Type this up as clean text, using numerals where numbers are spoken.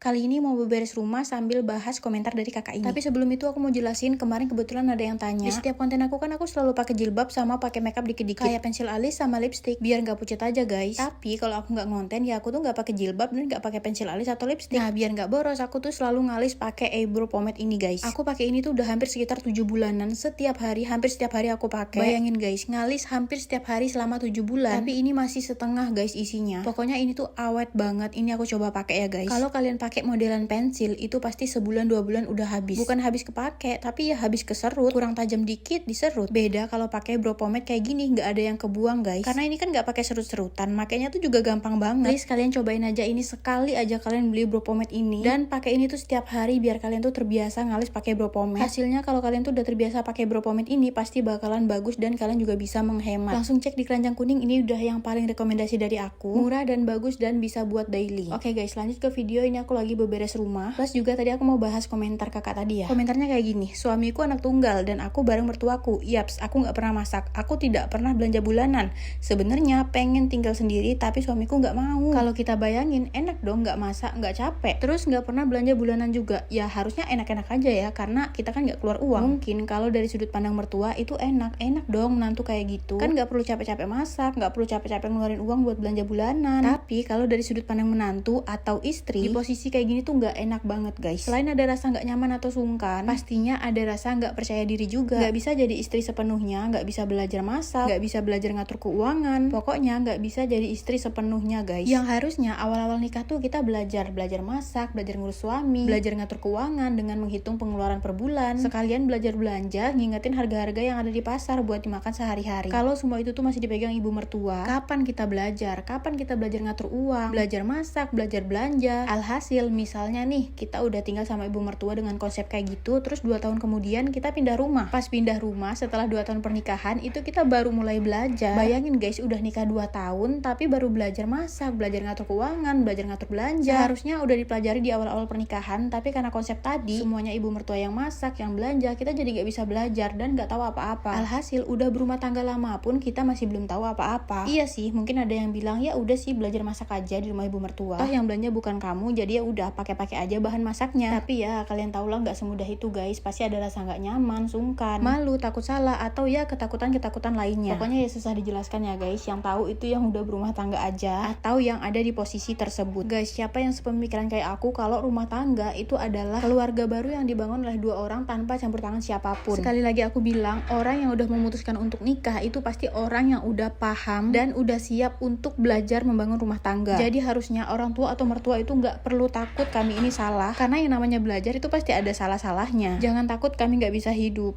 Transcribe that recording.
Kali ini mau beberes rumah sambil bahas komentar dari kakak ini. Tapi sebelum itu aku mau jelasin, kemarin kebetulan ada yang tanya. Di setiap konten aku kan aku selalu pakai jilbab sama pakai makeup dikit-dikit. Kayak pensil alis sama lipstick biar nggak pucat aja guys. Tapi kalau aku nggak ngonten ya aku tuh nggak pakai jilbab dan nggak pakai pensil alis atau lipstick. Nah biar nggak boros aku tuh selalu ngalis pakai eyebrow pomade ini guys. Aku pakai ini tuh udah hampir sekitar 7 bulanan. Hampir setiap hari aku pakai. Bayangin guys, ngalis hampir setiap hari selama 7 bulan. Tapi ini masih setengah guys isinya. Pokoknya ini tuh awet banget. Ini aku coba pakai ya guys. Kalau kalian pakai modelan pensil itu pasti sebulan 2 bulan udah habis. Bukan habis kepake, tapi ya habis keserut, kurang tajam dikit diserut. Beda kalau pakai brow pomade kayak gini nggak ada yang kebuang guys. Karena ini kan nggak pakai serut-serutan, makanya tuh juga gampang banget. Please kalian cobain aja ini sekali aja kalian beli brow pomade ini dan pakai ini tuh setiap hari biar kalian tuh terbiasa ngalis pakai brow pomade. Hasilnya kalau kalian tuh udah terbiasa pakai brow pomade ini pasti bakalan bagus dan kalian juga bisa menghemat. Langsung cek di keranjang kuning, ini udah yang paling rekomendasi dari aku. Murah dan bagus dan bisa buat daily. Oke guys, lanjut ke video. Ini aku lagi beberes rumah. Plus juga tadi aku mau bahas komentar kakak tadi ya. Komentarnya kayak gini, suamiku anak tunggal dan aku bareng mertuaku. Yaps, aku nggak pernah masak. Aku tidak pernah belanja bulanan. Sebenarnya pengen tinggal sendiri tapi suamiku nggak mau. Kalau kita bayangin, enak dong nggak masak, nggak capek. Terus nggak pernah belanja bulanan juga. Ya harusnya enak-enak aja ya, karena kita kan nggak keluar uang. Mungkin kalau dari sudut pandang mertua itu enak dong menantu kayak gitu. Kan nggak perlu capek-capek masak, nggak perlu capek-capek ngeluarin uang buat belanja bulanan. Tapi kalau dari sudut pandang menantu atau istri, di posisi kayak gini tuh nggak enak banget guys. Selain ada rasa nggak nyaman atau sungkan, pastinya ada rasa nggak percaya diri juga. Nggak bisa jadi istri sepenuhnya, nggak bisa belajar masak, nggak bisa belajar ngatur keuangan. Pokoknya nggak bisa jadi istri sepenuhnya guys. Yang harusnya awal-awal nikah tuh kita belajar masak, belajar ngurus suami, belajar ngatur keuangan dengan menghitung pengeluaran per bulan. Sekalian belajar belanja, ngingetin harga-harga yang ada di pasar buat dimakan sehari-hari. Kalau semua itu tuh masih dipegang ibu mertua, kapan kita belajar? Kapan kita belajar ngatur uang, belajar masak, belajar belanja? Alhasil misalnya nih, kita udah tinggal sama ibu mertua dengan konsep kayak gitu, terus 2 tahun kemudian kita pindah rumah. Pas pindah rumah setelah 2 tahun pernikahan, itu kita baru mulai belajar. Bayangin guys, udah nikah 2 tahun tapi baru belajar masak, belajar ngatur keuangan, belajar ngatur belanja. Harusnya udah dipelajari di awal-awal pernikahan, tapi karena konsep tadi semuanya ibu mertua yang masak, yang belanja, kita jadi gak bisa belajar dan gak tahu apa-apa. Alhasil udah berumah tangga lama pun kita masih belum tahu apa-apa. Iya sih, mungkin ada yang bilang ya udah sih belajar masak aja di rumah ibu mertua. Toh yang belanja bukan kamu, jadi ya udah pakai-pakai aja bahan masaknya. Tapi ya kalian tahu lah nggak semudah itu guys. Pasti ada rasa nggak nyaman, sungkan, malu, takut salah, atau ya ketakutan lainnya. Pokoknya ya susah dijelaskan ya guys. Yang tahu itu yang udah berumah tangga aja atau yang ada di posisi tersebut. Guys, siapa yang sepemikiran kayak aku kalau rumah tangga itu adalah keluarga baru yang dibangun oleh 2 orang tanpa campur tangan siapapun. Sekali lagi aku bilang, orang yang udah memutuskan untuk nikah itu pasti orang yang udah paham dan udah siap untuk belajar membangun rumah tangga. Jadi harusnya orang tua atau mertua itu nggak perlu takut kami ini salah, karena yang namanya belajar itu pasti ada salah-salahnya. Jangan takut kami nggak bisa hidup.